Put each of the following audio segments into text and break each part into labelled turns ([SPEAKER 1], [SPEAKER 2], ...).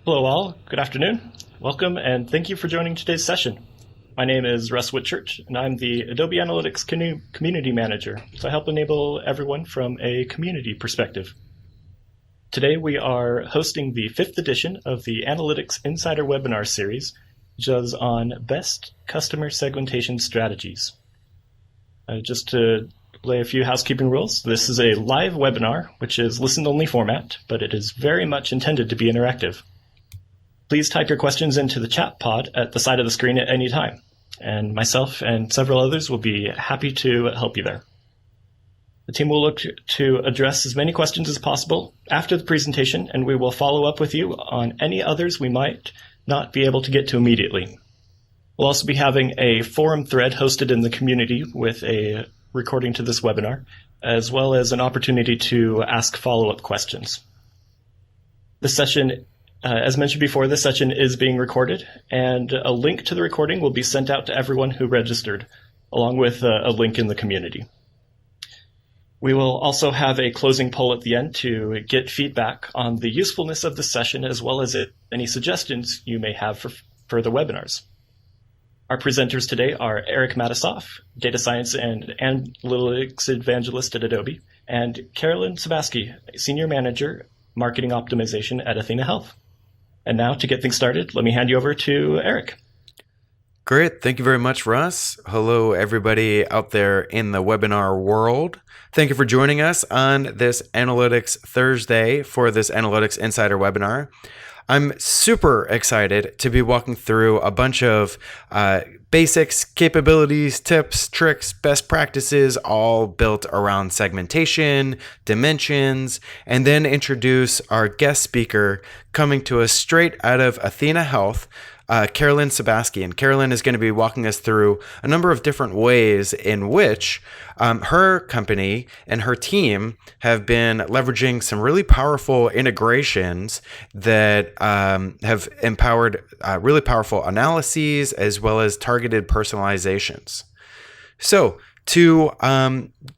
[SPEAKER 1] Hello all, good afternoon. Welcome and thank you for joining today's session. My name is Russ Whitchurch and I'm the Adobe Analytics Community Manager, so I help enable everyone from a community perspective. Today we are hosting the 5th edition of the Analytics Insider webinar series, which is on best customer segmentation strategies. Just to lay a few housekeeping rules, this is a live webinar, which is listen-only format, but it is very much intended to be interactive. Please type your questions into the chat pod at the side of the screen at any time, and myself and several others will be happy to help you there. The team will look to address as many questions as possible after the presentation, and we will follow up with you on any others we might not be able to get to immediately. We'll also be having a forum thread hosted in the community with a recording to this webinar, as well as an opportunity to ask follow-up questions. This session, as mentioned before, this session is being recorded, and a link to the recording will be sent out to everyone who registered, along with a link in the community. We will also have a closing poll at the end to get feedback on the usefulness of the session, as well as any suggestions you may have for further webinars. Our presenters today are Eric Matisoff, Data Science and Analytics Evangelist at Adobe, and Carolyn Sebasky, Senior Manager, Marketing Optimization at athenahealth. And now, to get things started, let me hand you over to Eric.
[SPEAKER 2] Great. Thank you very much, Russ. Hello, everybody out there in the webinar world. Thank you for joining us on this Analytics Thursday for this Analytics Insider webinar. I'm super excited to be walking through a bunch of basics, capabilities, tips, tricks, best practices, all built around segmentation, dimensions, and then introduce our guest speaker coming to us straight out of athenahealth, Carolyn Sebasky. And Carolyn is going to be walking us through a number of different ways in which her company and her team have been leveraging some really powerful integrations that have empowered really powerful analyses as well as targeted personalizations. So, to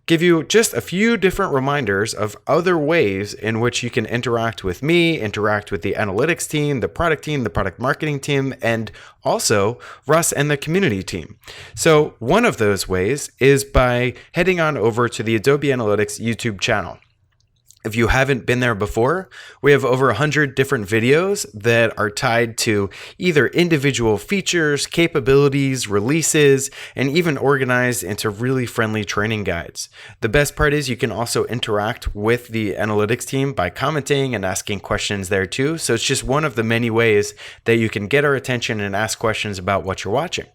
[SPEAKER 2] give you just a few different reminders of other ways in which you can interact with me, interact with the analytics team, the product marketing team, and also Russ and the community team. So one of those ways is by heading on over to the Adobe Analytics YouTube channel. If you haven't been there before, we have over 100 different videos that are tied to either individual features, capabilities, releases, and even organized into really friendly training guides. The best part is you can also interact with the analytics team by commenting and asking questions there too. So it's just one of the many ways that you can get our attention and ask questions about what you're watching.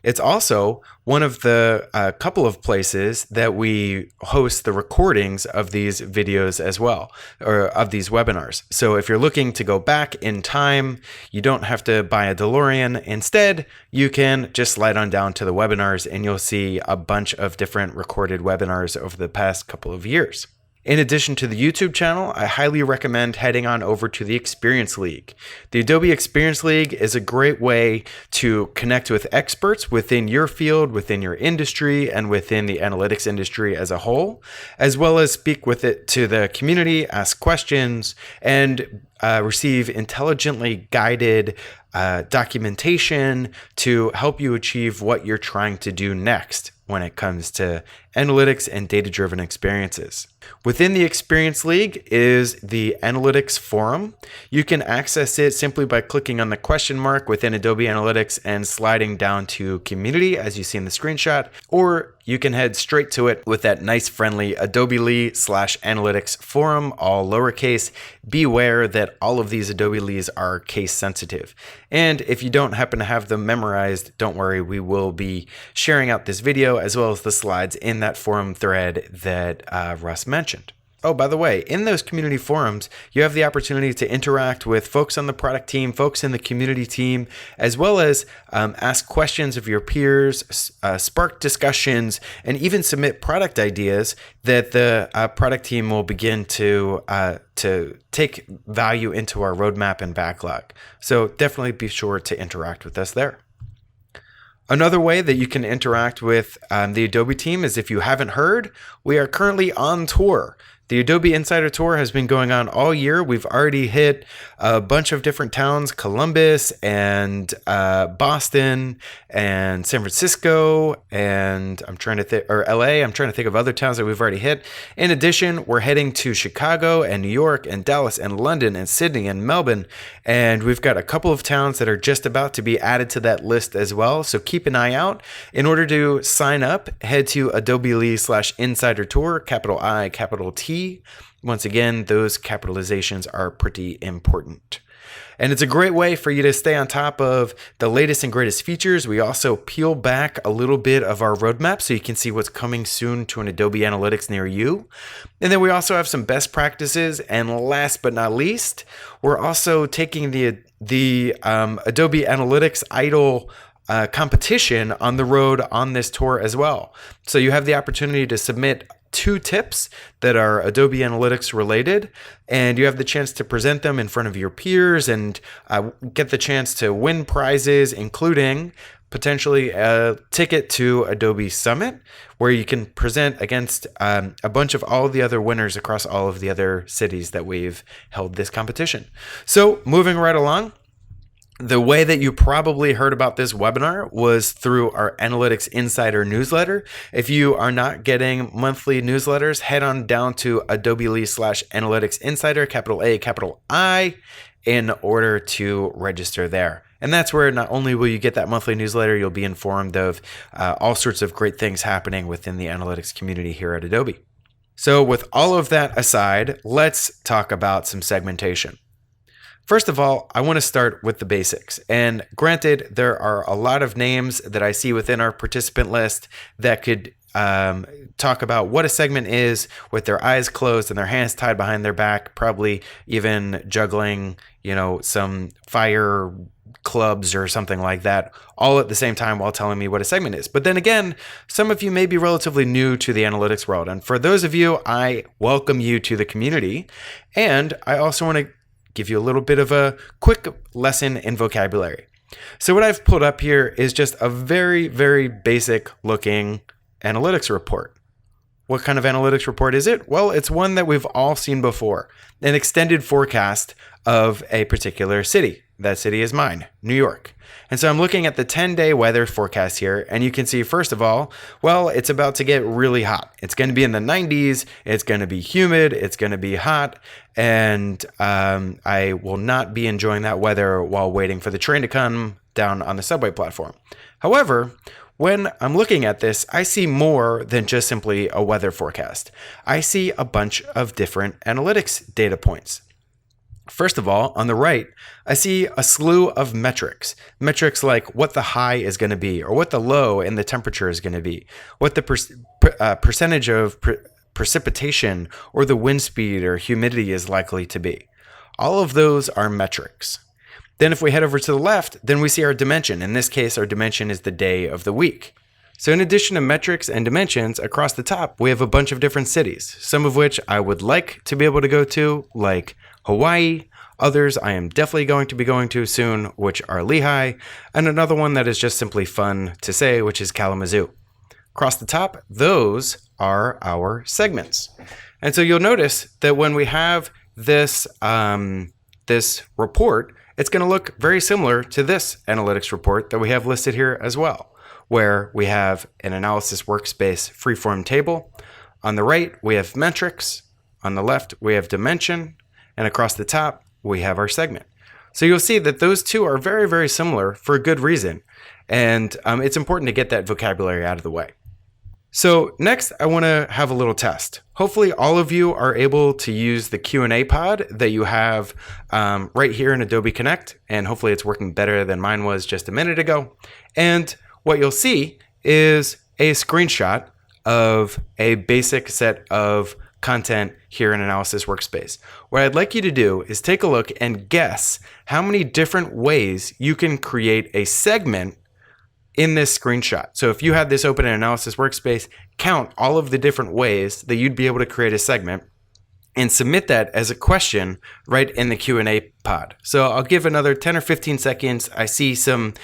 [SPEAKER 2] It's also one of the couple of places that we host the recordings of these videos as well, or of these webinars. So if you're looking to go back in time, you don't have to buy a DeLorean. Instead, you can just slide on down to the webinars and you'll see a bunch of different recorded webinars over the past couple of years. In addition to the YouTube channel, I highly recommend heading on over to the Experience League. The Adobe Experience League is a great way to connect with experts within your field, within your industry, and within the analytics industry as a whole, as well as speak with it to the community, ask questions, and receive intelligently guided documentation to help you achieve what you're trying to do next when it comes to analytics and data-driven experiences. Within the Experience League is the Analytics Forum. You can access it simply by clicking on the question mark within Adobe Analytics and sliding down to Community, as you see in the screenshot, or you can head straight to it with that nice friendly Adobe.ly/Analytics Forum, all lowercase. Beware that all of these Adobe.lys are case sensitive. And if you don't happen to have them memorized, don't worry, we will be sharing out this video as well as the slides in that forum thread that Russ mentioned. Oh, by the way, in those community forums, you have the opportunity to interact with folks on the product team, folks in the community team, as well as ask questions of your peers, spark discussions, and even submit product ideas that the product team will begin to take value into our roadmap and backlog. So definitely be sure to interact with us there. Another way that you can interact with the Adobe team is, if you haven't heard, we are currently on tour. The Adobe Insider Tour has been going on all year. We've already hit a bunch of different towns, Columbus and Boston and San Francisco, and I'm trying to think, or LA. I'm trying to think of other towns that we've already hit. In addition, we're heading to Chicago and New York and Dallas and London and Sydney and Melbourne, and we've got a couple of towns that are just about to be added to that list as well. So keep an eye out. In order to sign up, head to adobe.ly/insider tour, capital I, capital T. Once again, those capitalizations are pretty important. And it's a great way for you to stay on top of the latest and greatest features. We also peel back a little bit of our roadmap so you can see what's coming soon to an Adobe Analytics near you. And then we also have some best practices. And last but not least, we're also taking the Adobe Analytics Idol competition on the road on this tour as well. So you have the opportunity to submit 2 tips that are Adobe Analytics related, and you have the chance to present them in front of your peers and get the chance to win prizes, including potentially a ticket to Adobe Summit, where you can present against a bunch of all the other winners across all of the other cities that we've held this competition. So moving right along, the way that you probably heard about this webinar was through our Analytics Insider newsletter. If you are not getting monthly newsletters, head on down to adobe.ly/analytics insider, capital A, capital I, in order to register there. And that's where not only will you get that monthly newsletter, you'll be informed of all sorts of great things happening within the analytics community here at Adobe. So with all of that aside, let's talk about some segmentation. First of all, I want to start with the basics. And granted, there are a lot of names that I see within our participant list that could talk about what a segment is with their eyes closed and their hands tied behind their back, probably even juggling, some fire clubs or something like that, all at the same time while telling me what a segment is. But then again, some of you may be relatively new to the analytics world. And for those of you, I welcome you to the community. And I also want to give you a little bit of a quick lesson in vocabulary. So what I've pulled up here is just a very, very basic looking analytics report. What kind of analytics report is it? Well, it's one that we've all seen before, an extended forecast of a particular city. That city is mine, New York. And so I'm looking at the 10-day weather forecast here, and you can see, first of all, well, it's about to get really hot. It's going to be in the 90s, it's going to be humid, it's going to be hot, and I will not be enjoying that weather while waiting for the train to come down on the subway platform. However, when I'm looking at this, I see more than just simply a weather forecast. I see a bunch of different analytics data points. First of all, on the right, I see a slew of metrics. Metrics like what the high is going to be, or what the low in the temperature is going to be, what the percentage of precipitation or the wind speed or humidity is likely to be. All of those are metrics. Then if we head over to the left, then we see our dimension. In this case, our dimension is the day of the week. So in addition to metrics and dimensions, across the top, we have a bunch of different cities, some of which I would like to be able to go to, like Hawaii. Others I am definitely going to be going to soon, which are Lehigh, and another one that is just simply fun to say, which is Kalamazoo. Across the top, those are our segments. And so you'll notice that when we have this, this report, it's going to look very similar to this analytics report that we have listed here as well, where we have an analysis workspace freeform table. On the right, we have metrics. On the left, we have dimension. And across the top, we have our segment. So you'll see that those two are very, very similar for a good reason. And it's important to get that vocabulary out of the way. So next, I want to have a little test. Hopefully, all of you are able to use the Q&A pod that you have right here in Adobe Connect. And hopefully, it's working better than mine was just a minute ago. And what you'll see is a screenshot of a basic set of content here in Analysis Workspace. What I'd like you to do is take a look and guess how many different ways you can create a segment in this screenshot. So if you had this open in Analysis Workspace, count all of the different ways that you'd be able to create a segment and submit that as a question right in the Q&A pod. So I'll give another 10 or 15 seconds. I see some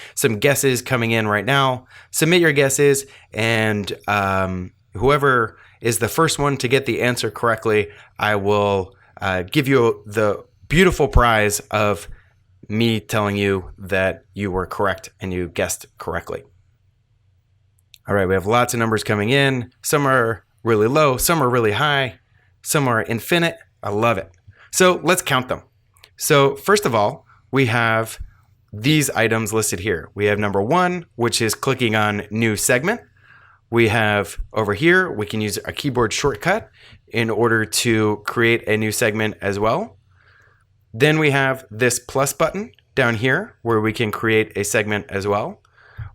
[SPEAKER 2] guesses coming in right now. Submit your guesses, and whoever is the first one to get the answer correctly, I will give you the beautiful prize of me telling you that you were correct and you guessed correctly. All right, we have lots of numbers coming in. Some are really low, some are really high, some are infinite. I love it. So let's count them. So first of all, we have these items listed here. We have number 1, which is clicking on new segment. We have over here, we can use a keyboard shortcut in order to create a new segment as well. Then we have this plus button down here where we can create a segment as well.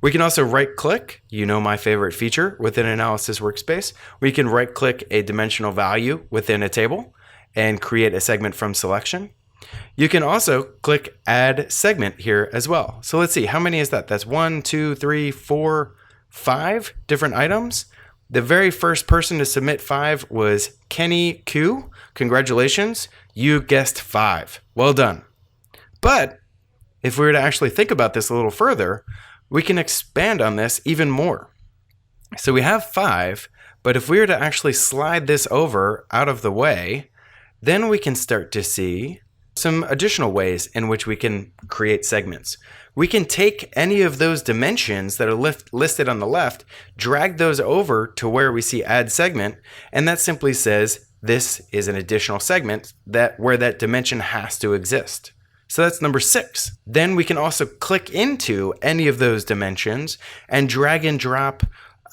[SPEAKER 2] We can also right click, my favorite feature within Analysis Workspace. We can right click a dimensional value within a table and create a segment from selection. You can also click add segment here as well. So let's see, how many is that? That's 1, 2, 3, 4, 5 different items. The very first person to submit 5 was Kenny Q. Congratulations, you guessed 5. Well done. But if we were to actually think about this a little further, we can expand on this even more. So we have 5, but if we were to actually slide this over out of the way, then we can start to see some additional ways in which we can create segments. We can take any of those dimensions that are listed on the left, drag those over to where we see add segment, and that simply says this is an additional segment where that dimension has to exist. So that's number 6. Then we can also click into any of those dimensions and drag and drop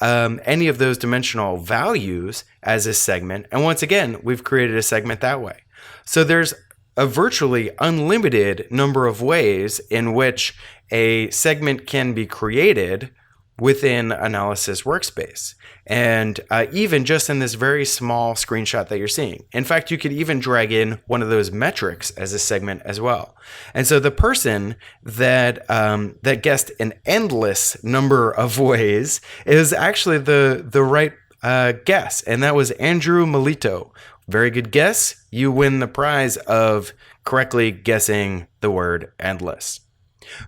[SPEAKER 2] any of those dimensional values as a segment. And once again, we've created a segment that way. So there's a virtually unlimited number of ways in which a segment can be created within Analysis Workspace. And even just in this very small screenshot that you're seeing. In fact, you could even drag in one of those metrics as a segment as well. And so the person that guessed an endless number of ways is actually the right guess. And that was Andrew Melito. Very good guess. You win the prize of correctly guessing the word endless.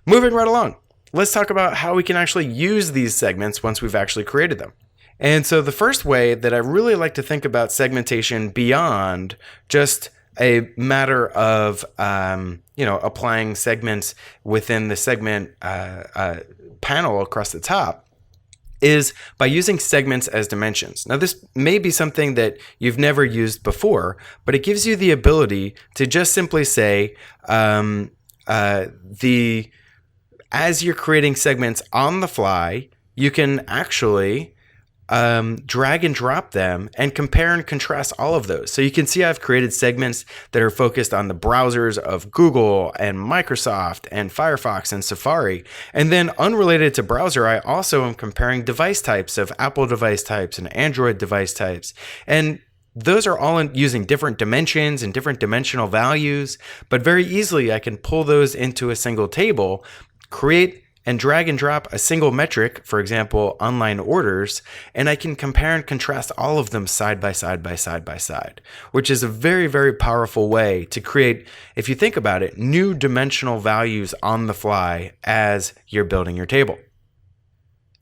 [SPEAKER 2] Moving right along, let's talk about how we can actually use these segments once we've actually created them. And so the first way that I really like to think about segmentation beyond just a matter of applying segments within the segment panel across the top is by using segments as dimensions. Now, this may be something that you've never used before, but it gives you the ability to just simply say as you're creating segments on the fly, you can actually drag and drop them and compare and contrast all of those. So you can see I've created segments that are focused on the browsers of Google and Microsoft and Firefox and Safari. And then unrelated to browser, I also am comparing device types of Apple device types and Android device types. And those are all using different dimensions and different dimensional values, but very easily I can pull those into a single table, create and drag and drop a single metric, for example, online orders, and I can compare and contrast all of them side by side by side by side, which is a very, very powerful way to create, if you think about it, new dimensional values on the fly as you're building your table.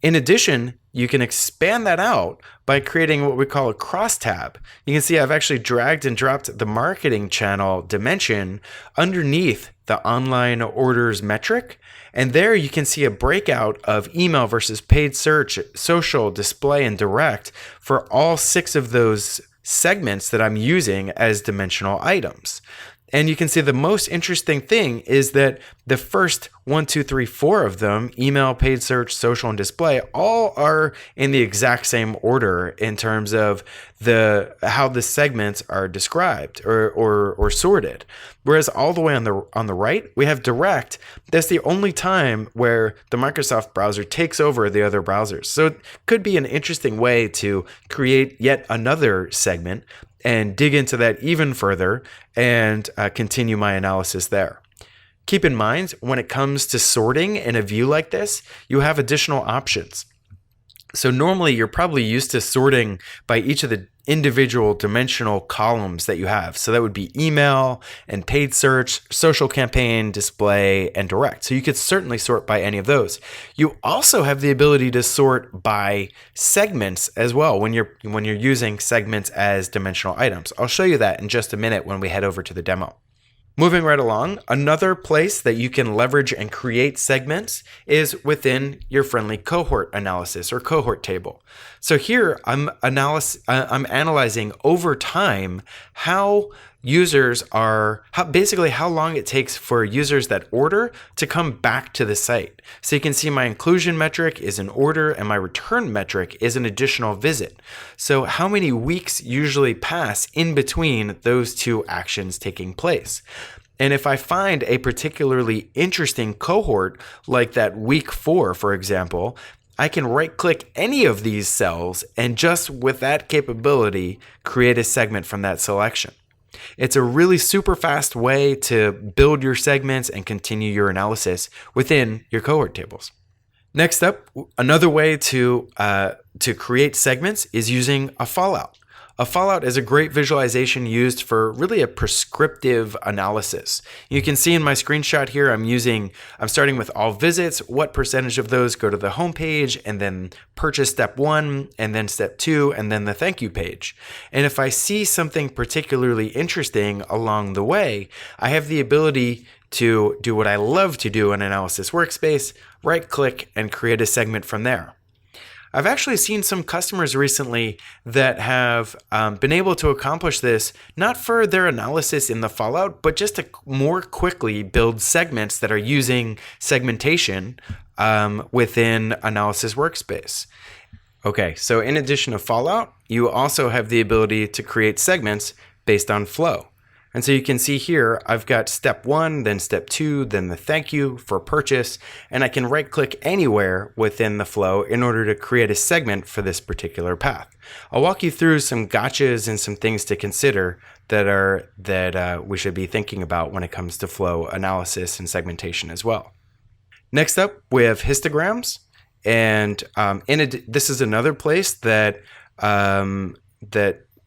[SPEAKER 2] In addition, you can expand that out by creating what we call a crosstab. You can see I've actually dragged and dropped the marketing channel dimension underneath the online orders metric. And there you can see a breakout of email versus paid search, social, display, and direct for all 6 of those segments that I'm using as dimensional items. And you can see the most interesting thing is that the first 1, 2, 3, 4 of them, email, paid search, social, and display, all are in the exact same order in terms of how the segments are described or sorted. Whereas all the way on the right, we have direct. That's the only time where the Microsoft browser takes over the other browsers. So it could be an interesting way to create yet another segment and dig into that even further and continue my analysis there. Keep in mind, when it comes to sorting in a view like this, you have additional options. So normally you're probably used to sorting by each of the individual dimensional columns that you have. So that would be email and paid search, social campaign, display, and direct. So you could certainly sort by any of those. You also have the ability to sort by segments as well when you're using segments as dimensional items. I'll show you that in just a minute when we head over to the demo. Moving right along, another place that you can leverage and create segments is within your friendly cohort analysis or cohort table. So here I'm analyzing over time how users are, how long it takes for users that order to come back to the site. So you can see my inclusion metric is an order and my return metric is an additional visit. So how many weeks usually pass in between those two actions taking place? And if I find a particularly interesting cohort, like that week 4, for example, I can right-click any of these cells and just with that capability, create a segment from that selection. It's a really super fast way to build your segments and continue your analysis within your cohort tables. Next up, another way to create segments is using a fallout. A fallout is a great visualization used for really a prescriptive analysis. You can see in my screenshot here, I'm starting with all visits, what percentage of those go to the home page, and then purchase step 1, and then step 2, and then the thank you page. And if I see something particularly interesting along the way, I have the ability to do what I love to do in Analysis Workspace, right click and create a segment from there. I've actually seen some customers recently that have been able to accomplish this, not for their analysis in the fallout, but just to more quickly build segments that are using segmentation within Analysis Workspace. Okay, so in addition to fallout, you also have the ability to create segments based on flow. And so you can see here, I've got step 1, then step 2, then the thank you for purchase, and I can right click anywhere within the flow in order to create a segment for this particular path. I'll walk you through some gotchas and some things to consider that we should be thinking about when it comes to flow analysis and segmentation as well. Next up, we have histograms, and this is another place that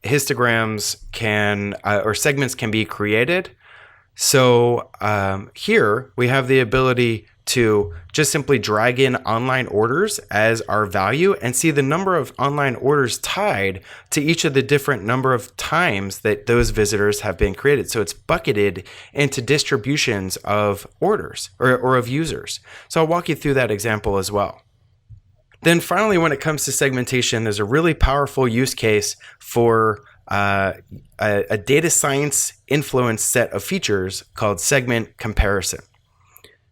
[SPEAKER 2] histograms can or segments can be created. So here we have the ability to just simply drag in online orders as our value and see the number of online orders tied to each of the different number of times that those visitors have been created. So it's bucketed into distributions of orders or of users. So I'll walk you through that example as well. Then finally, when it comes to segmentation, there's a really powerful use case for a data science influenced set of features called segment comparison.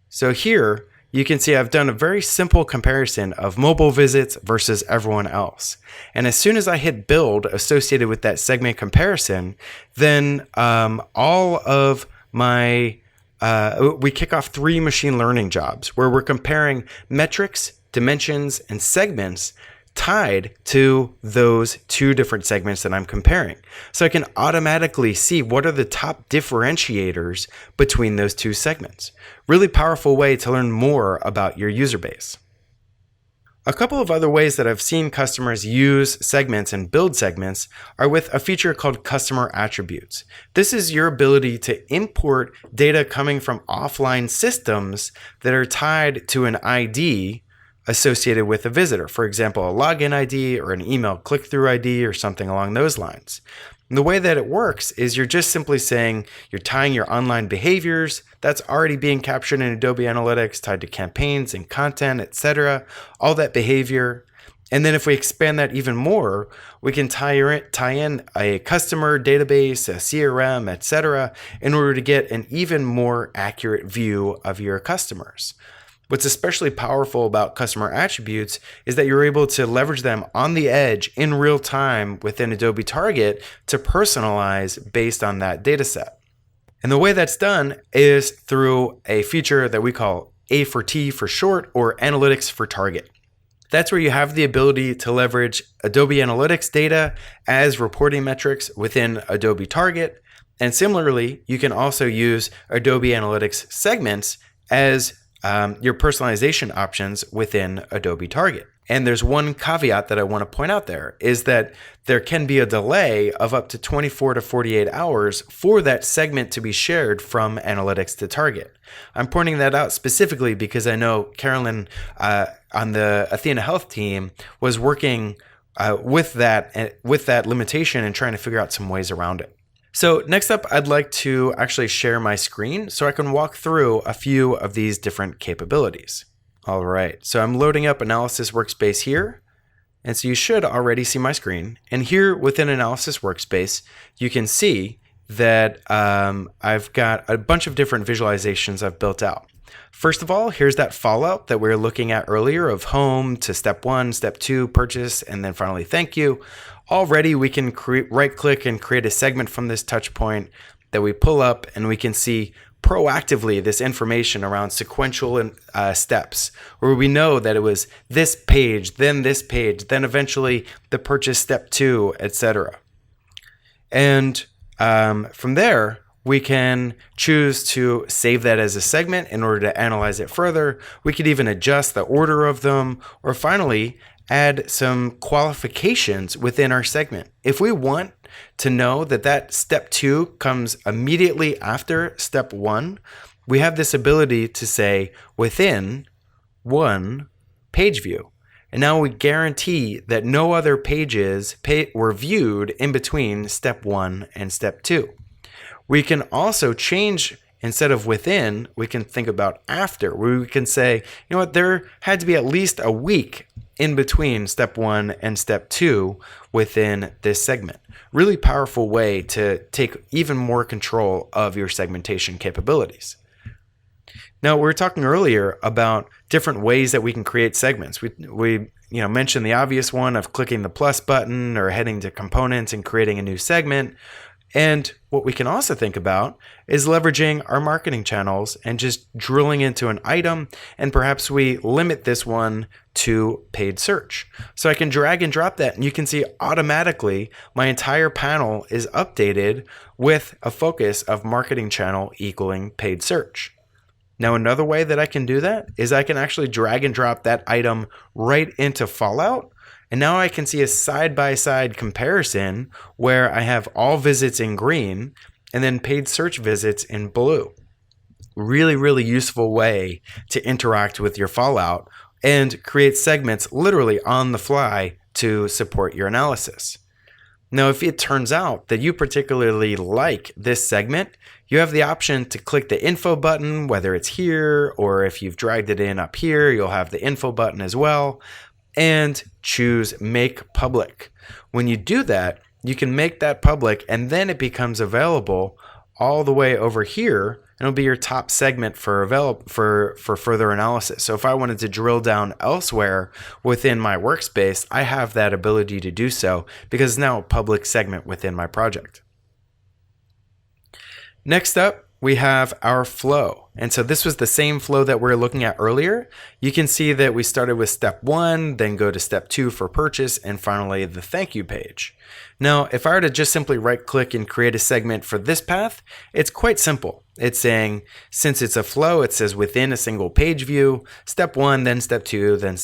[SPEAKER 2] So here you can see I've done a very simple comparison of mobile visits versus everyone else. And as soon as I hit build associated with that segment comparison, then all of my, we kick off 3 machine learning jobs where we're comparing metrics, dimensions, and segments tied to those 2 different segments that I'm comparing. So I can automatically see what are the top differentiators between those 2 segments. Really powerful way to learn more about your user base. A couple of other ways that I've seen customers use segments and build segments are with a feature called customer attributes. This is your ability to import data coming from offline systems that are tied to an ID associated with a visitor. For example, a login ID or an email click-through ID or something along those lines. And the way that it works is you're just simply saying you're tying your online behaviors that's already being captured in Adobe Analytics, tied to campaigns and content, etc., all that behavior. And then if we expand that even more, we can tie in a customer database, a CRM, etc., in order to get an even more accurate view of your customers. What's especially powerful about customer attributes is that you're able to leverage them on the edge in real time within Adobe Target to personalize based on that data set. And the way that's done is through a feature that we call A for T for short, or Analytics for Target. That's where you have the ability to leverage Adobe Analytics data as reporting metrics within Adobe Target. And similarly, you can also use Adobe Analytics segments as your personalization options within Adobe Target. And there's one caveat that I want to point out there is that there can be a delay of up to 24 to 48 hours for that segment to be shared from analytics to target. I'm pointing that out specifically because I know Carolyn on the athenahealth team was working with that limitation and trying to figure out some ways around it. So next up, I'd like to actually share my screen so I can walk through a few of these different capabilities. All right, so I'm loading up Analysis Workspace here. And so you should already see my screen. And here within Analysis Workspace, you can see that I've got a bunch of different visualizations I've built out. First of all, here's that fallout that we were looking at earlier of home to step 1, step 2, purchase, and then finally thank you. Already we can right click and create a segment from this touch point that we pull up, and we can see proactively this information around sequential steps, where we know that it was this page, then eventually the purchase step 2, etc. And from there, we can choose to save that as a segment in order to analyze it further. We could even adjust the order of them, or finally add some qualifications within our segment. If we want to know that step 2 comes immediately after step 1, we have this ability to say within one page view. And now we guarantee that no other pages were viewed in between step 1 and step 2. We can also change, instead of within, we can think about after, where we can say, you know what, there had to be at least a week in between step 1 and step 2 within this segment. Really powerful way to take even more control of your segmentation capabilities. Now, we were talking earlier about different ways that we can create segments. We mentioned the obvious one of clicking the plus button or heading to components and creating a new segment. And what we can also think about is leveraging our marketing channels and just drilling into an item, and perhaps we limit this one to paid search. So I can drag and drop that, and you can see automatically my entire panel is updated with a focus of marketing channel equaling paid search. Now, another way that I can do that is I can actually drag and drop that item right into Fallout. And now I can see a side-by-side comparison where I have all visits in green and then paid search visits in blue. Really, really useful way to interact with your Fallout and create segments literally on the fly to support your analysis. Now, if it turns out that you particularly like this segment, you have the option to click the info button, whether it's here or if you've dragged it in up here, you'll have the info button as well, and choose make public. When you do that, you can make that public, and then it becomes available all the way over here, and it'll be your top segment for further analysis. So if I wanted to drill down elsewhere within my workspace, I have that ability to do so because it's now a public segment within my project. Next up, we have our flow. And so this was the same flow that we were looking at earlier. You can see that we started with step 1, then go to step 2 for purchase, and finally the thank you page. Now, if I were to just simply right click and create a segment for this path, it's quite simple. It's saying, since it's a flow, it says within a single page view, step 1, then step 2, then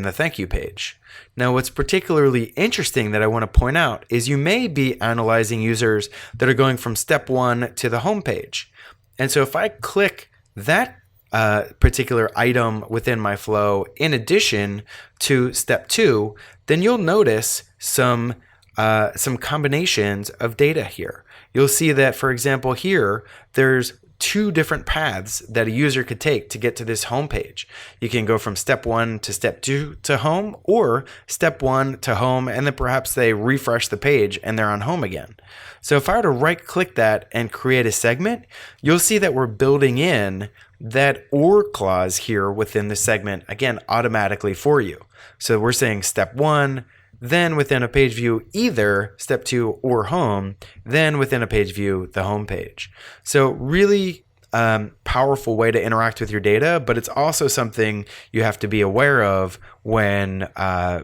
[SPEAKER 2] the thank you page. Now, what's particularly interesting that I want to point out is you may be analyzing users that are going from step 1 to the home page. And so if I click that particular item within my flow in addition to step 2, then you'll notice some combinations of data here. You'll see that, for example, here, there's 2 different paths that a user could take to get to this home page. You can go from step 1 to step 2 to home, or step 1 to home, and then perhaps they refresh the page and they're on home again. So if I were to right click that and create a segment, you'll see that we're building in that or clause here within the segment, again, automatically for you. So we're saying step 1, then within a page view, either step 2 or home, then within a page view, the home page. So really powerful way to interact with your data, but it's also something you have to be aware of when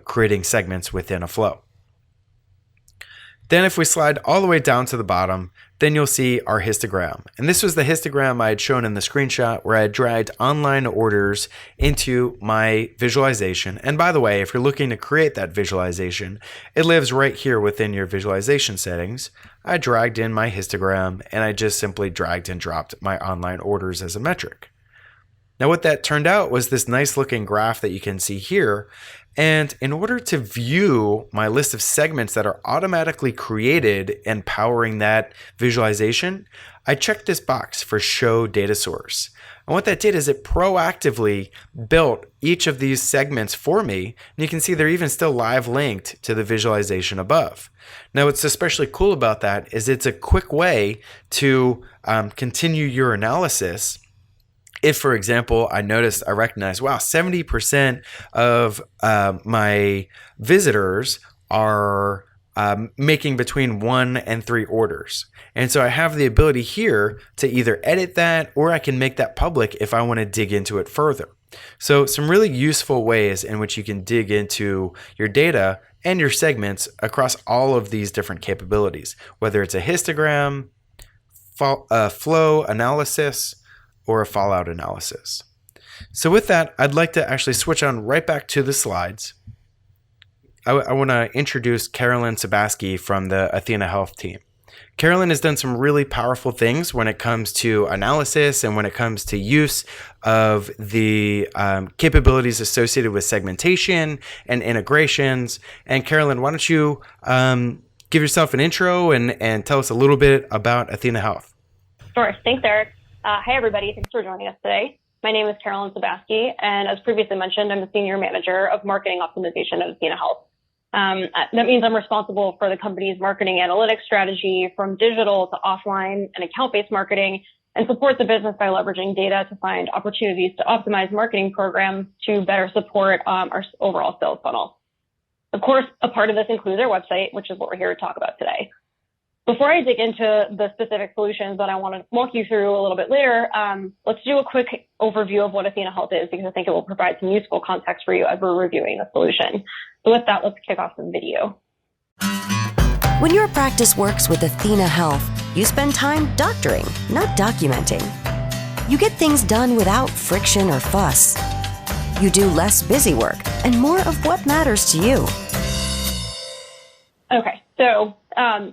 [SPEAKER 2] creating segments within a flow. Then if we slide all the way down to the bottom, then you'll see our histogram. And this was the histogram I had shown in the screenshot where I had dragged online orders into my visualization. And by the way, if you're looking to create that visualization, it lives right here within your visualization settings. I dragged in my histogram and I just simply dragged and dropped my online orders as a metric. Now what that turned out was this nice looking graph that you can see here. And in order to view my list of segments that are automatically created and powering that visualization, I checked this box for show data source. And what that did is it proactively built each of these segments for me. And you can see they're even still live linked to the visualization above. Now, what's especially cool about that is it's a quick way to continue your analysis. If, for example, I recognize, wow, 70% of my visitors are making between 1 and 3 orders. And so I have the ability here to either edit that or I can make that public if I want to dig into it further. So some really useful ways in which you can dig into your data and your segments across all of these different capabilities, whether it's a histogram, flow analysis, or a fallout analysis. So with that, I'd like to actually switch on right back to the slides. I want to introduce Carolyn Sebasky from the athenahealth team. Carolyn has done some really powerful things when it comes to analysis and when it comes to use of the capabilities associated with segmentation and integrations. And Carolyn, why don't you give yourself an intro and tell us a little bit about athenahealth?
[SPEAKER 3] Sure. Thanks, Eric. Hi, everybody. Thanks for joining us today. My name is Carolyn Sebasky, and as previously mentioned, I'm the Senior Manager of Marketing Optimization at athenahealth. That means I'm responsible for the company's marketing analytics strategy from digital to offline and account-based marketing, and support the business by leveraging data to find opportunities to optimize marketing programs to better support our overall sales funnel. Of course, a part of this includes our website, which is what we're here to talk about today. Before I dig into the specific solutions that I want to walk you through a little bit later, let's do a quick overview of what athenahealth is, because I think it will provide some useful context for you as we're reviewing the solution. So with that, let's kick off some video.
[SPEAKER 4] When your practice works with athenahealth, you spend time doctoring, not documenting. You get things done without friction or fuss. You do less busy work and more of what matters to you.
[SPEAKER 3] Okay, so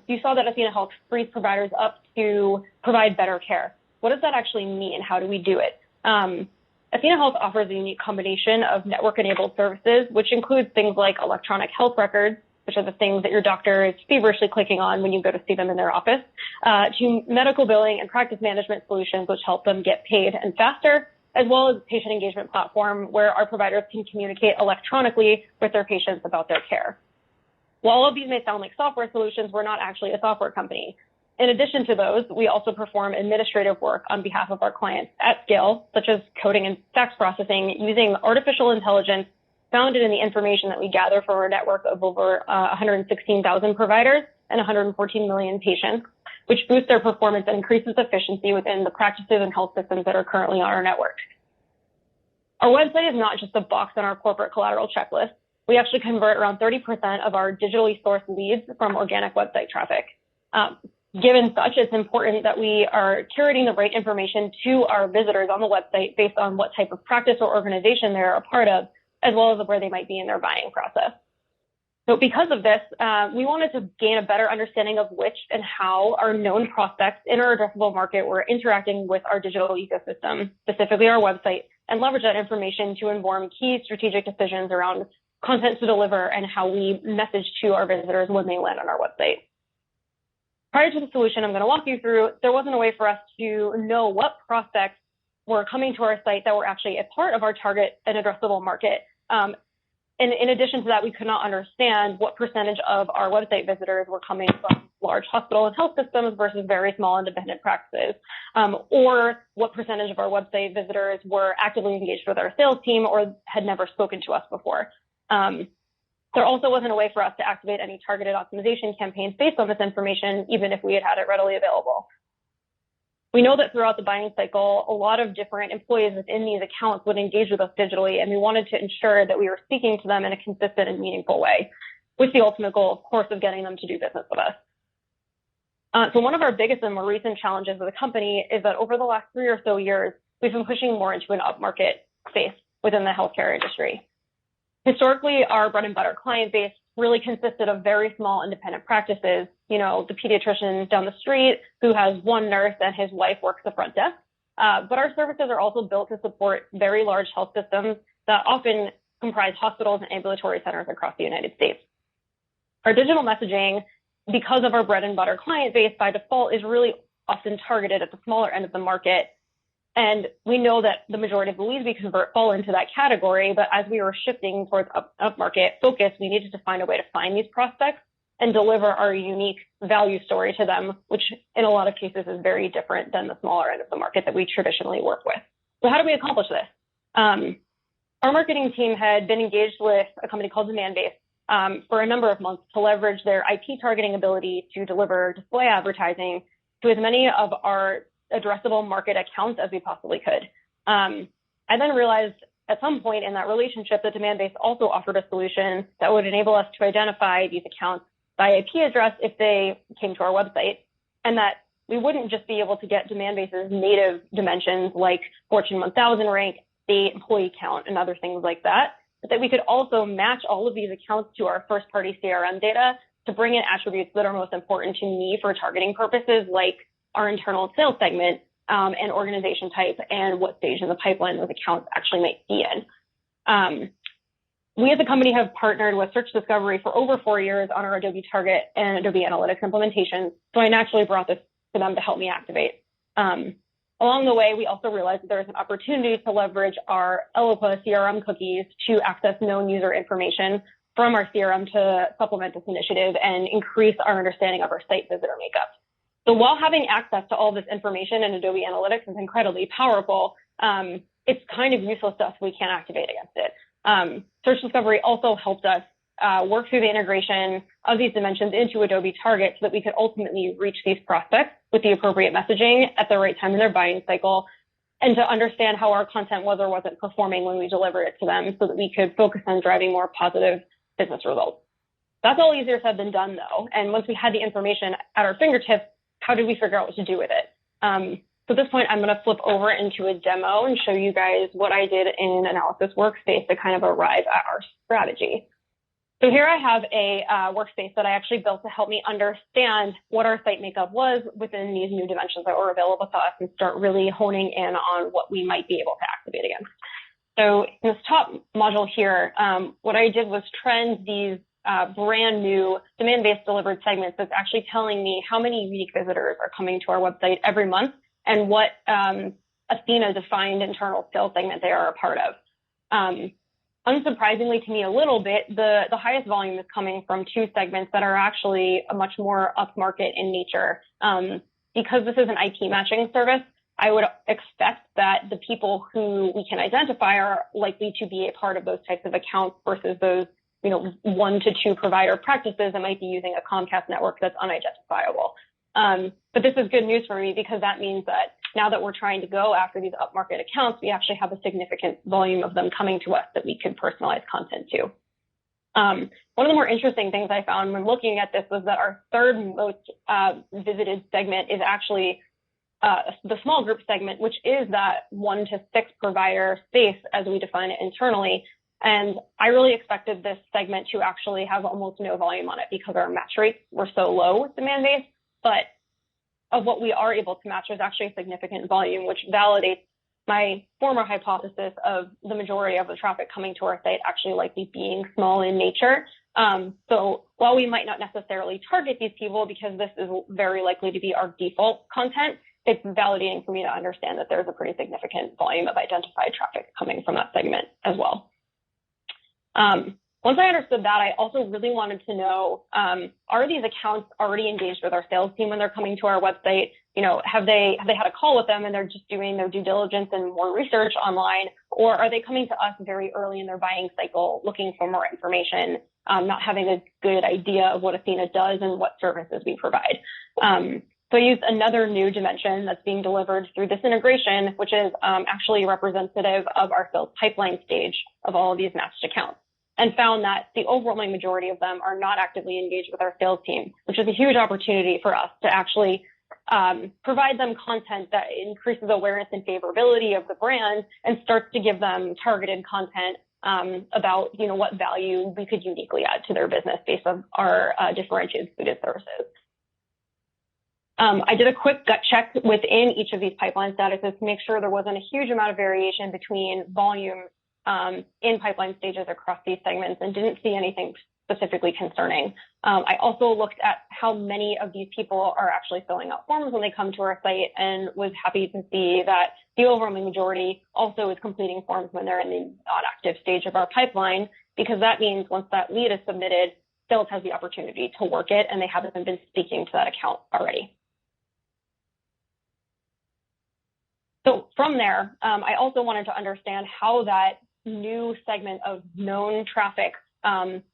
[SPEAKER 3] you saw that athenahealth frees providers up to provide better care. What does that actually mean? How do we do it? athenahealth offers a unique combination of network-enabled services, which includes things like electronic health records, which are the things that your doctor is feverishly clicking on when you go to see them in their office, to medical billing and practice management solutions, which help them get paid and faster, as well as a patient engagement platform where our providers can communicate electronically with their patients about their care. While all of these may sound like software solutions, we're not actually a software company. In addition to those, we also perform administrative work on behalf of our clients at scale, such as coding and fax processing, using artificial intelligence founded in the information that we gather from our network of over 116,000 providers and 114 million patients, which boosts their performance and increases efficiency within the practices and health systems that are currently on our network. Our website is not just a box on our corporate collateral checklist. We actually convert around 30% of our digitally sourced leads from organic website traffic. Given such, it's important that we are curating the right information to our visitors on the website based on what type of practice or organization they're a part of, as well as where they might be in their buying process. So because of this, we wanted to gain a better understanding of which and how our known prospects in our addressable market were interacting with our digital ecosystem, specifically our website, and leverage that information to inform key strategic decisions around content to deliver and how we message to our visitors when they land on our website. Prior to the solution I'm going to walk you through, there wasn't a way for us to know what prospects were coming to our site that were actually a part of our target and addressable market. And in addition to that, we could not understand what percentage of our website visitors were coming from large hospital and health systems versus very small independent practices, or what percentage of our website visitors were actively engaged with our sales team or had never spoken to us before. There also wasn't a way for us to activate any targeted optimization campaigns based on this information, even if we had had it readily available. We know that throughout the buying cycle, a lot of different employees within these accounts would engage with us digitally, and we wanted to ensure that we were speaking to them in a consistent and meaningful way, with the ultimate goal, of course, of getting them to do business with us. So one of our biggest and more recent challenges of the company is that over the last 3 or so years, we've been pushing more into an upmarket space within the healthcare industry. Historically, our bread and butter client base really consisted of very small independent practices, the pediatrician down the street who has one nurse and his wife works the front desk. But our services are also built to support very large health systems that often comprise hospitals and ambulatory centers across the United States. Our digital messaging, because of our bread and butter client base, by default is really often targeted at the smaller end of the market. And we know that the majority of the leads we convert fall into that category, but as we were shifting towards upmarket focus, we needed to find a way to find these prospects and deliver our unique value story to them, which in a lot of cases is very different than the smaller end of the market that we traditionally work with. So how do we accomplish this? Our marketing team had been engaged with a company called Demandbase for a number of months to leverage their IP targeting ability to deliver display advertising to as many of our addressable market accounts as we possibly could. I then realized at some point in that relationship that Demandbase also offered a solution that would enable us to identify these accounts by IP address if they came to our website, and that we wouldn't just be able to get Demandbase's native dimensions like Fortune 1000 rank, state, employee count, and other things like that, but that we could also match all of these accounts to our first-party CRM data to bring in attributes that are most important to me for targeting purposes, like our internal sales segment and organization type and what stage in the pipeline those accounts actually might be in. We as a company have partnered with Search Discovery for over 4 years on our Adobe Target and Adobe Analytics implementations, so I naturally brought this to them to help me activate. Along the way, we also realized that there is an opportunity to leverage our Elopa CRM cookies to access known user information from our CRM to supplement this initiative and increase our understanding of our site visitor makeup. So while having access to all this information in Adobe Analytics is incredibly powerful, it's kind of useless to us if we can't activate against it. Search Discovery also helped us work through the integration of these dimensions into Adobe Target so that we could ultimately reach these prospects with the appropriate messaging at the right time in their buying cycle, and to understand how our content was or wasn't performing when we delivered it to them so that we could focus on driving more positive business results. That's all easier said than done, though. And once we had the information at our fingertips, how did we figure out what to do with it? So at this point, I'm going to flip over into a demo and show you guys what I did in Analysis Workspace to kind of arrive at our strategy. So here I have a workspace that I actually built to help me understand what our site makeup was within these new dimensions that were available to us and start really honing in on what we might be able to activate against. So in this top module here, what I did was trend these brand new demand-based delivered segments that's actually telling me how many unique visitors are coming to our website every month and what Athena defined internal sales segment they are a part of. Unsurprisingly to me a little bit, the highest volume is coming from 2 segments that are actually a much more upmarket in nature. Because this is an IP matching service, I would expect that the people who we can identify are likely to be a part of those types of accounts versus those 1 to 2 provider practices that might be using a Comcast network that's unidentifiable. But this is good news for me because that means that now that we're trying to go after these upmarket accounts, we actually have a significant volume of them coming to us that we can personalize content to. One of the more interesting things I found when looking at this was that our third most visited segment is actually the small group segment, which is that 1 to 6 provider space as we define it internally. And I really expected this segment to actually have almost no volume on it because our match rates were so low with Demandbase. But of what we are able to match, there's actually a significant volume, which validates my former hypothesis of the majority of the traffic coming to our site actually likely being small in nature. So while we might not necessarily target these people because this is very likely to be our default content, it's validating for me to understand that there's a pretty significant volume of identified traffic coming from that segment as well. Once I understood that, I also really wanted to know, are these accounts already engaged with our sales team when they're coming to our website? Have they had a call with them and they're just doing their due diligence and more research online? Or are they coming to us very early in their buying cycle looking for more information, not having a good idea of what Athena does and what services we provide? So I used another new dimension that's being delivered through this integration, which is actually representative of our sales pipeline stage of all of these matched accounts. and found that the overwhelming majority of them are not actively engaged with our sales team, which is a huge opportunity for us to actually provide them content that increases awareness and favorability of the brand and starts to give them targeted content about what value we could uniquely add to their business based on our differentiated suite of services. I did a quick gut check within each of these pipeline statuses to make sure there wasn't a huge amount of variation between volume in pipeline stages across these segments and didn't see anything specifically concerning. I also looked at how many of these people are actually filling out forms when they come to our site and was happy to see that the overwhelming majority also is completing forms when they're in the non-active stage of our pipeline, because that means once that lead is submitted, sales has the opportunity to work it and they haven't been speaking to that account already. So from there, I also wanted to understand how that new segment of known traffic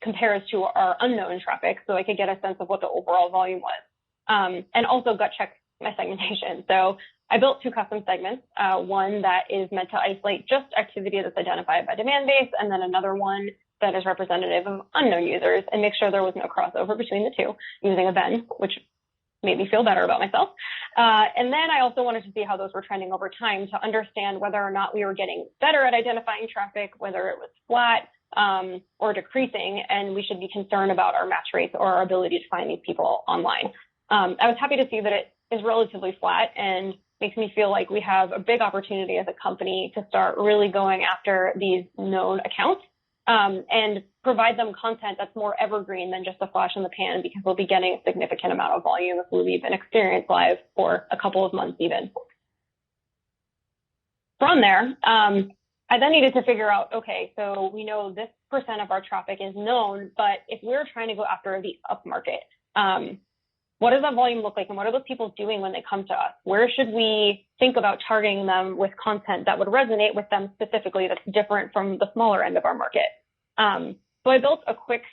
[SPEAKER 3] compares to our unknown traffic, so I could get a sense of what the overall volume was, and also gut check my segmentation. So I built 2 custom segments, one that is meant to isolate just activity that's identified by Demandbase, and then another one that is representative of unknown users, and make sure there was no crossover between the two using a Venn, which made me feel better about myself. And then I also wanted to see how those were trending over time to understand whether or not we were getting better at identifying traffic, whether it was flat or decreasing, and we should be concerned about our match rates or our ability to find these people online. I was happy to see that it is relatively flat and makes me feel like we have a big opportunity as a company to start really going after these known accounts and provide them content that's more evergreen than just a flash in the pan, because we'll be getting a significant amount of volume if we leave an experience live for a couple of months even. From there, I then needed to figure out, okay, so we know this % of our traffic is known, but if we're trying to go after the upmarket, what does that volume look like, and what are those people doing when they come to us? Where should we think about targeting them with content that would resonate with them specifically that's different from the smaller end of our market? So I built a quick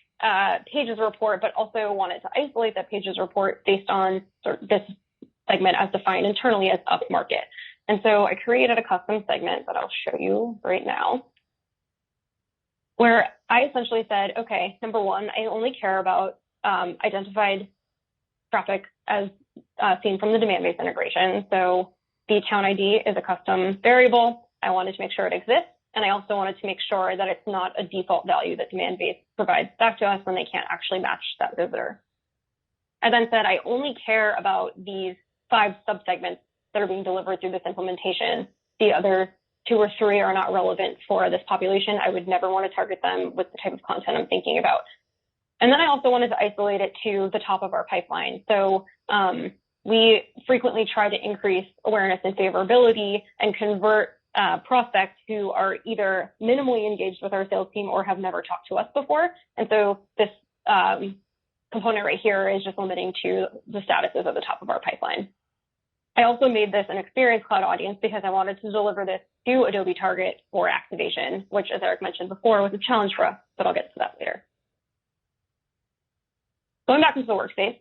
[SPEAKER 3] pages report, but also wanted to isolate that pages report based on sort of this segment as defined internally as upmarket. And so I created a custom segment that I'll show you right now, where I essentially said, okay, number one, I only care about identified traffic as seen from the Demandbase integration. So the account ID is a custom variable. I wanted to make sure it exists. And I also wanted to make sure that it's not a default value that Demandbase provides back to us when they can't actually match that visitor. I then said, I only care about these 5 subsegments that are being delivered through this implementation. The other 2 or 3 are not relevant for this population. I would never want to target them with the type of content I'm thinking about. And then I also wanted to isolate it to the top of our pipeline. So we frequently try to increase awareness and favorability and convert prospects who are either minimally engaged with our sales team or have never talked to us before. And so this component right here is just limiting to the statuses at the top of our pipeline. I also made this an Experience Cloud audience because I wanted to deliver this to Adobe Target for activation, which, as Eric mentioned before, was a challenge for us, but I'll get to that later. Going back into the workspace,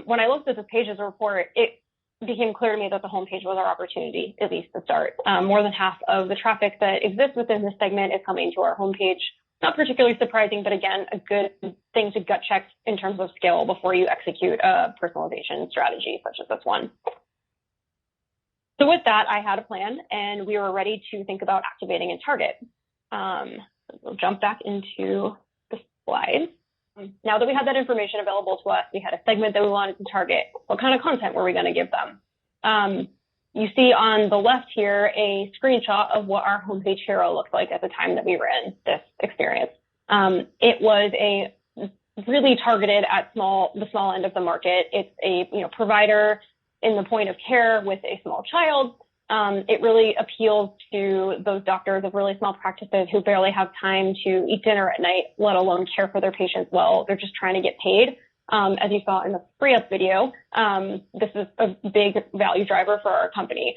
[SPEAKER 3] when I looked at the pages report, it became clear to me that the homepage was our opportunity, at least to start. More than half of the traffic that exists within this segment is coming to our homepage. Not particularly surprising, but again, a good thing to gut check in terms of scale before you execute a personalization strategy such as this one. So with that, I had a plan, and we were ready to think about activating in Target. We'll jump back into the slides. Now that we had that information available to us, we had a segment that we wanted to target. What kind of content were we going to give them? You see on the left here a screenshot of what our homepage hero looked like at the time that we ran this experience. It was a really targeted at the small end of the market. It's a provider in the point of care with a small child. It really appeals to those doctors of really small practices who barely have time to eat dinner at night, let alone care for their patients well. They're just trying to get paid. As you saw in the free up video, this is a big value driver for our company.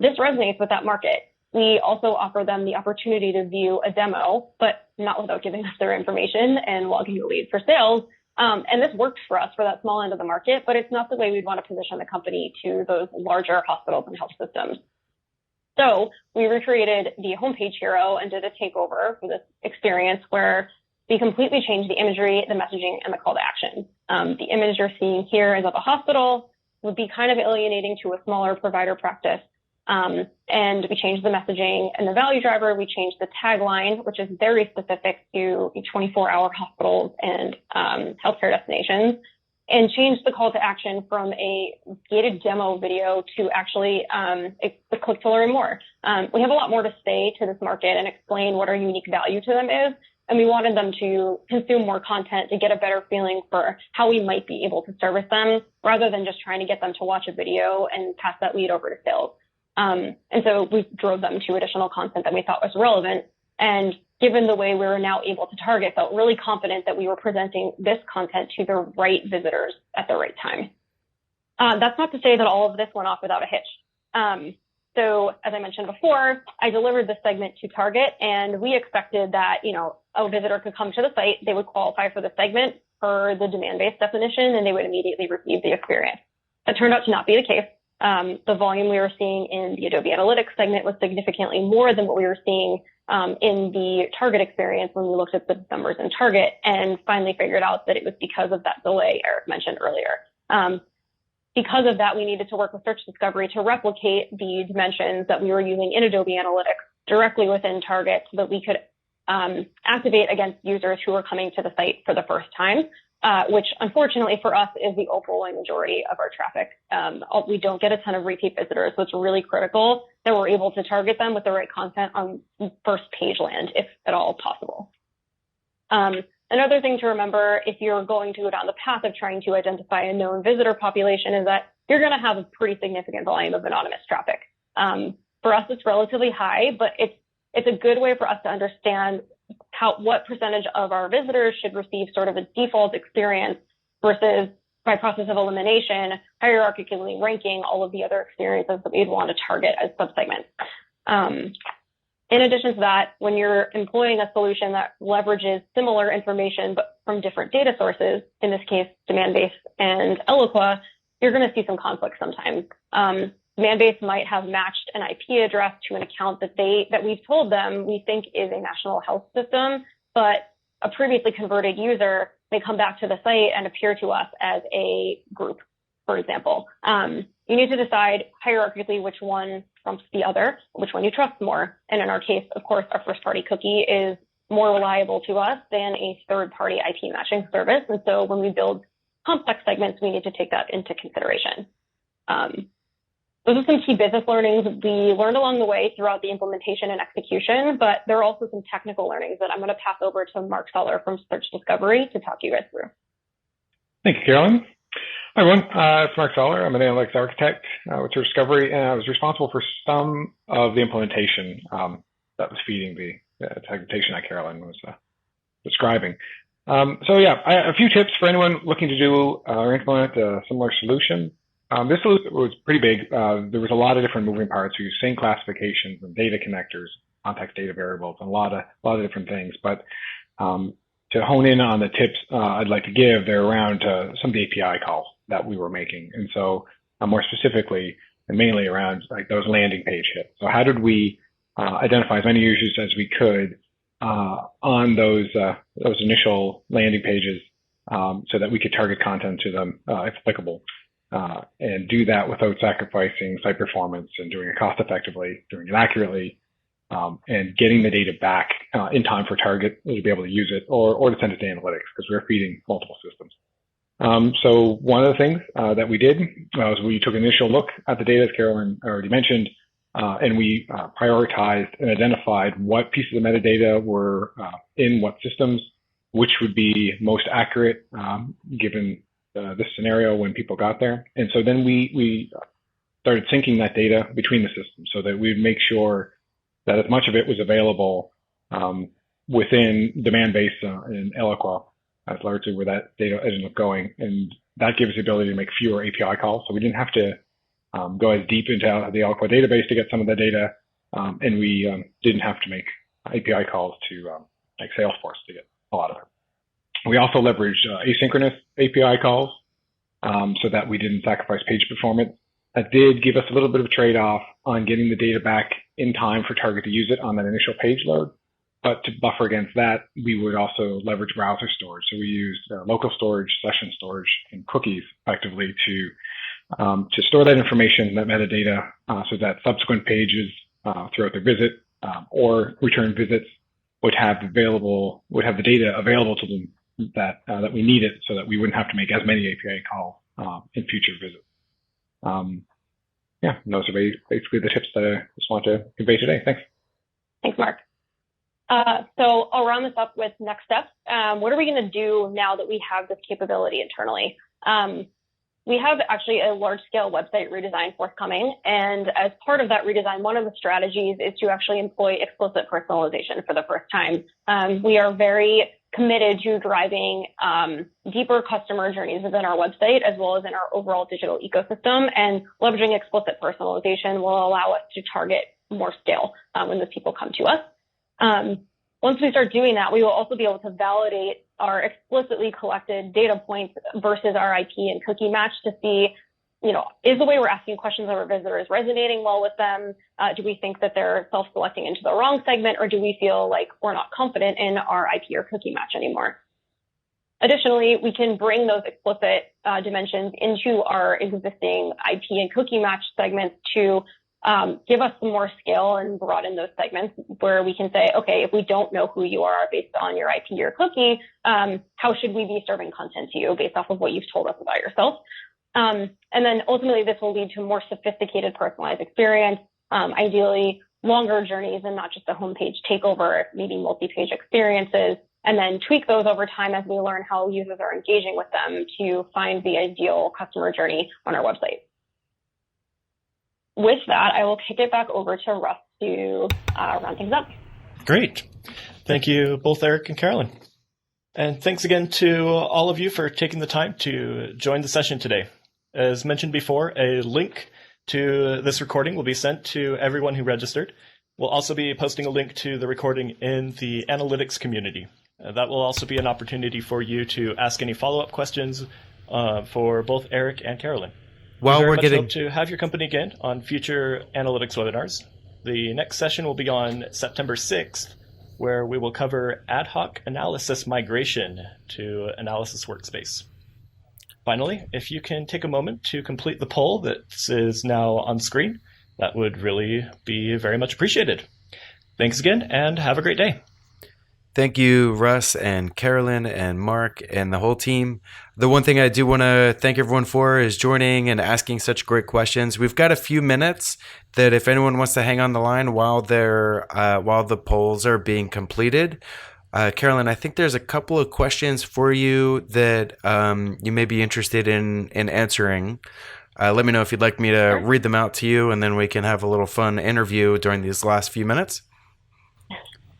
[SPEAKER 3] This resonates with that market. We also offer them the opportunity to view a demo, but not without giving us their information and logging a lead for sales. And this works for us for that small end of the market, but it's not the way we'd want to position the company to those larger hospitals and health systems. So we recreated the homepage hero and did a takeover for this experience where we completely changed the imagery, the messaging, and the call to action. The image you're seeing here is of a hospital, would be kind of alienating to a smaller provider practice. And we changed the messaging and the value driver. We changed the tagline, which is very specific to 24-hour hospitals and healthcare destinations, and changed the call to action from a gated demo video to actually a click to learn more. We have a lot more to say to this market and explain what our unique value to them is. And we wanted them to consume more content to get a better feeling for how we might be able to service them, rather than just trying to get them to watch a video and pass that lead over to sales. And so we drove them to additional content that we thought was relevant. And given the way we were now able to target, felt really confident that we were presenting this content to the right visitors at the right time. That's not to say that all of this went off without a hitch. So as I mentioned before, I delivered the segment to Target, and we expected that, a visitor could come to the site, they would qualify for the segment per the demand-based definition, and they would immediately receive the experience. That turned out to not be the case. The volume we were seeing in the Adobe Analytics segment was significantly more than what we were seeing in the Target experience when we looked at the numbers in Target, and finally figured out that it was because of that delay Eric mentioned earlier. Because of that, we needed to work with search discovery to replicate the dimensions that we were using in Adobe Analytics directly within Target so that we could activate against users who were coming to the site for the first time, which unfortunately for us is the overwhelming majority of our traffic. We don't get a ton of repeat visitors, so it's really critical that we're able to target them with the right content on first page land, if at all possible. Another thing to remember if you're going to go down the path of trying to identify a known visitor population is that you're going to have a pretty significant volume of anonymous traffic. For us, it's relatively high, but it's a good way for us to understand what percentage of our visitors should receive sort of a default experience versus, by process of elimination, hierarchically ranking all of the other experiences that we'd want to target as subsegments. In addition to that, when you're employing a solution that leverages similar information but from different data sources, in this case, Demandbase and Eloqua, you're going to see some conflict sometimes. Demandbase might have matched an IP address to an account that we've told them we think is a national health system, but a previously converted user may come back to the site and appear to us as a group, for example. You need to decide hierarchically which one trumps the other, which one you trust more. And in our case, of course, our first-party cookie is more reliable to us than a third-party IP matching service. And so when we build complex segments, we need to take that into consideration. Those are some key business learnings we learned along the way throughout the implementation and execution, but there are also some technical learnings that I'm going to pass over to Mark Feller from Search Discovery to talk you guys through.
[SPEAKER 5] Thank you, Carolyn. Hi, everyone. It's Mark Feller. I'm an analytics architect with Search Discovery, and I was responsible for some of the implementation that was feeding the segmentation that Carolyn was describing. A few tips for anyone looking to do or implement a similar solution. This solution was pretty big. There was a lot of different moving parts. We used same classifications and data connectors, context data variables, and a lot of different things. But to hone in on the tips I'd like to give, they're around some of the API calls that we were making. And so more specifically and mainly around like those landing page hits. So how did we identify as many users as we could on those initial landing pages so that we could target content to them if applicable, and do that without sacrificing site performance and doing it cost effectively, doing it accurately, and getting the data back in time for Target to be able to use it or to send it to analytics because we're feeding multiple systems. So one of the things that we did was we took an initial look at the data, as Carolyn already mentioned, and we prioritized and identified what pieces of metadata were in what systems, which would be most accurate given this scenario when people got there. And so then we started syncing that data between the systems so that we'd make sure that as much of it was available within Demandbase and Eloqua. That's largely where that data ended up going. And that gives us the ability to make fewer API calls. So we didn't have to go as deep into the Eloqua database to get some of the data. And we didn't have to make API calls to like Salesforce to get a lot of it. We also leveraged asynchronous API calls so that we didn't sacrifice page performance. That did give us a little bit of a trade-off on getting the data back in time for Target to use it on that initial page load. But to buffer against that, we would also leverage browser storage. So we used local storage, session storage, and cookies effectively to store that information, that metadata, so that subsequent pages throughout their visit or return visits would have the data available to them that we needed, so that we wouldn't have to make as many API calls in future visits. Those are basically the tips that I just want to convey today. Thanks.
[SPEAKER 3] Thanks, Mark. So I'll round this up with next steps. What are we going to do now that we have this capability internally? We have actually a large-scale website redesign forthcoming, and as part of that redesign, one of the strategies is to actually employ explicit personalization for the first time. We are very committed to driving deeper customer journeys within our website, as well as in our overall digital ecosystem, and leveraging explicit personalization will allow us to target more scale when those people come to us. Once we start doing that, we will also be able to validate our explicitly collected data points versus our IP and cookie match to see, is the way we're asking questions of our visitors resonating well with them? Do we think that they're self-selecting into the wrong segment, or do we feel like we're not confident in our IP or cookie match anymore? Additionally, we can bring those explicit dimensions into our existing IP and cookie match segments to give us some more scale and broaden those segments, where we can say, okay, if we don't know who you are based on your IP or cookie, how should we be serving content to you based off of what you've told us about yourself? And then ultimately, this will lead to a more sophisticated personalized experience, ideally longer journeys and not just a homepage takeover, maybe multi-page experiences, and then tweak those over time as we learn how users are engaging with them to find the ideal customer journey on our website. With that, I will kick it back over to Russ to round things up.
[SPEAKER 1] Great. Thank you both, Eric and Carolyn. And thanks again to all of you for taking the time to join the session today. As mentioned before, a link to this recording will be sent to everyone who registered. We'll also be posting a link to the recording in the analytics community. That will also be an opportunity for you to ask any follow-up questions for both Eric and Carolyn.
[SPEAKER 2] While we're getting
[SPEAKER 1] hope to have your company again on future analytics webinars. The next session will be on September 6th, where we will cover ad hoc analysis migration to Analysis Workspace. Finally, if you can take a moment to complete the poll that is now on screen, that would really be very much appreciated. Thanks again, and have a great day.
[SPEAKER 2] Thank you, Russ and Carolyn and Mark and the whole team. The one thing I do want to thank everyone for is joining and asking such great questions. We've got a few minutes that if anyone wants to hang on the line while the polls are being completed. Carolyn, I think there's a couple of questions for you that you may be interested in answering. Let me know if you'd like me to read them out to you, and then we can have a little fun interview during these last few minutes.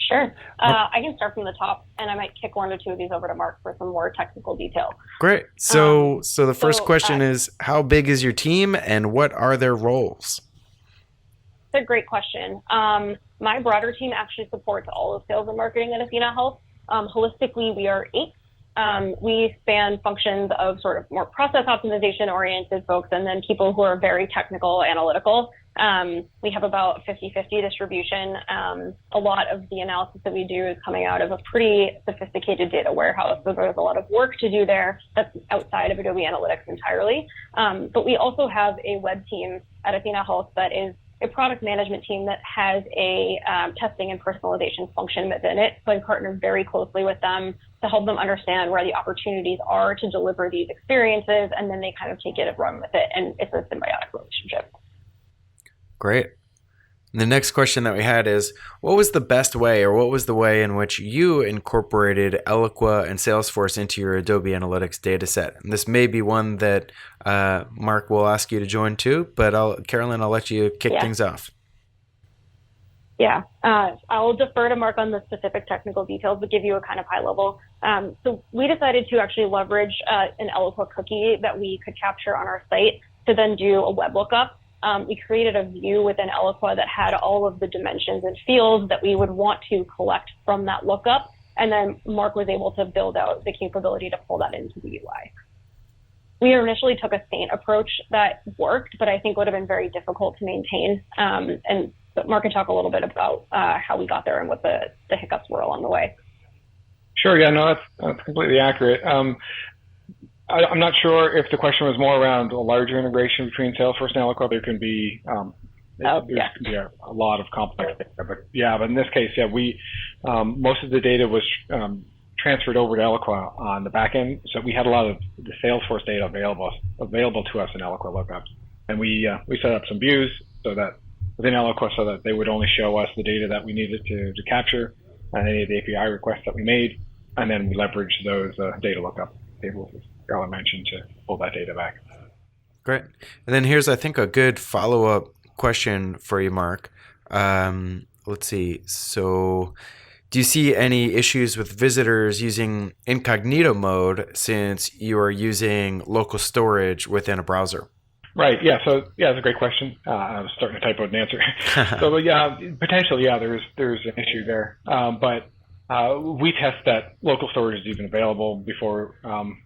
[SPEAKER 3] Sure. I can start from the top, and I might kick one or two of these over to Mark for some more technical detail.
[SPEAKER 2] Great. So the first question is, how big is your team, and what are their roles?
[SPEAKER 3] It's a great question. My broader team actually supports all of sales and marketing at athenahealth. Holistically, we are 8. We span functions of sort of more process optimization-oriented folks, and then people who are very technical, analytical. We have about 50-50 distribution. A lot of the analysis that we do is coming out of a pretty sophisticated data warehouse, so there's a lot of work to do there that's outside of Adobe Analytics entirely. But we also have a web team at athenahealth that is a product management team that has a testing and personalization function within it. So I partner very closely with them to help them understand where the opportunities are to deliver these experiences, and then they kind of take it and run with it, and it's a symbiotic relationship.
[SPEAKER 2] Great. The next question that we had is, what was the best way, or what was the way in which you incorporated Eloqua and Salesforce into your Adobe Analytics data set? And this may be one that Mark will ask you to join too, but Carolyn, I'll let you kick things off.
[SPEAKER 3] Yeah, I'll defer to Mark on the specific technical details, but give you a kind of high level. So we decided to actually leverage an Eloqua cookie that we could capture on our site to then do a web lookup. We created a view within Eloqua that had all of the dimensions and fields that we would want to collect from that lookup. And then Mark was able to build out the capability to pull that into the UI. We initially took a Saint approach that worked, but I think would have been very difficult to maintain. And But Mark can talk a little bit about how we got there and what the hiccups were along the way.
[SPEAKER 5] Sure. Yeah, no, that's completely accurate. I'm not sure if the question was more around a larger integration between Salesforce and Eloqua. There can be can be a lot of complex data, but in this case, we most of the data was transferred over to Eloqua on the back end, so we had a lot of the Salesforce data available to us in Eloqua lookups, and we set up some views so that within Eloqua so that they would only show us the data that we needed to capture and any of the API requests that we made, and then we leveraged those data lookup tables, as Carolyn mentioned, to pull that data back.
[SPEAKER 2] Great. And then here's, I think, a good follow-up question for you, Mark. Let's see. So do you see any issues with visitors using incognito mode since you are using local storage within a browser?
[SPEAKER 5] Right. Yeah. So it's a great question. I was starting to type out an answer. So potentially, there's an issue there. But we test that local storage is even available before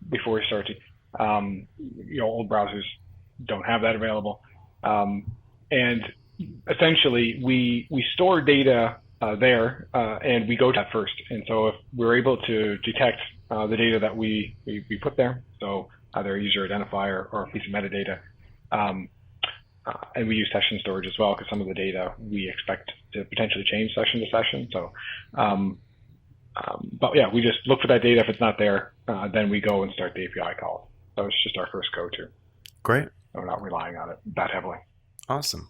[SPEAKER 5] we start to. Old browsers don't have that available, and essentially we store data there, and we go to that first. And so if we're able to detect the data that we put there, so either a user identifier or a piece of metadata. And we use session storage as well because some of the data we expect to potentially change session to session. So, we just look for that data. If it's not there, then we go and start the API call. So it's just our first go-to.
[SPEAKER 2] Great.
[SPEAKER 5] We're not relying on it that heavily.
[SPEAKER 2] Awesome.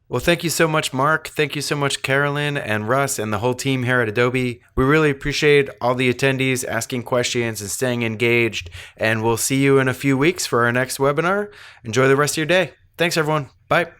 [SPEAKER 2] Well, thank you so much, Mark. Thank you so much, Carolyn and Russ and the whole team here at Adobe. We really appreciate all the attendees asking questions and staying engaged. And we'll see you in a few weeks for our next webinar. Enjoy the rest of your day. Thanks, everyone. Bye.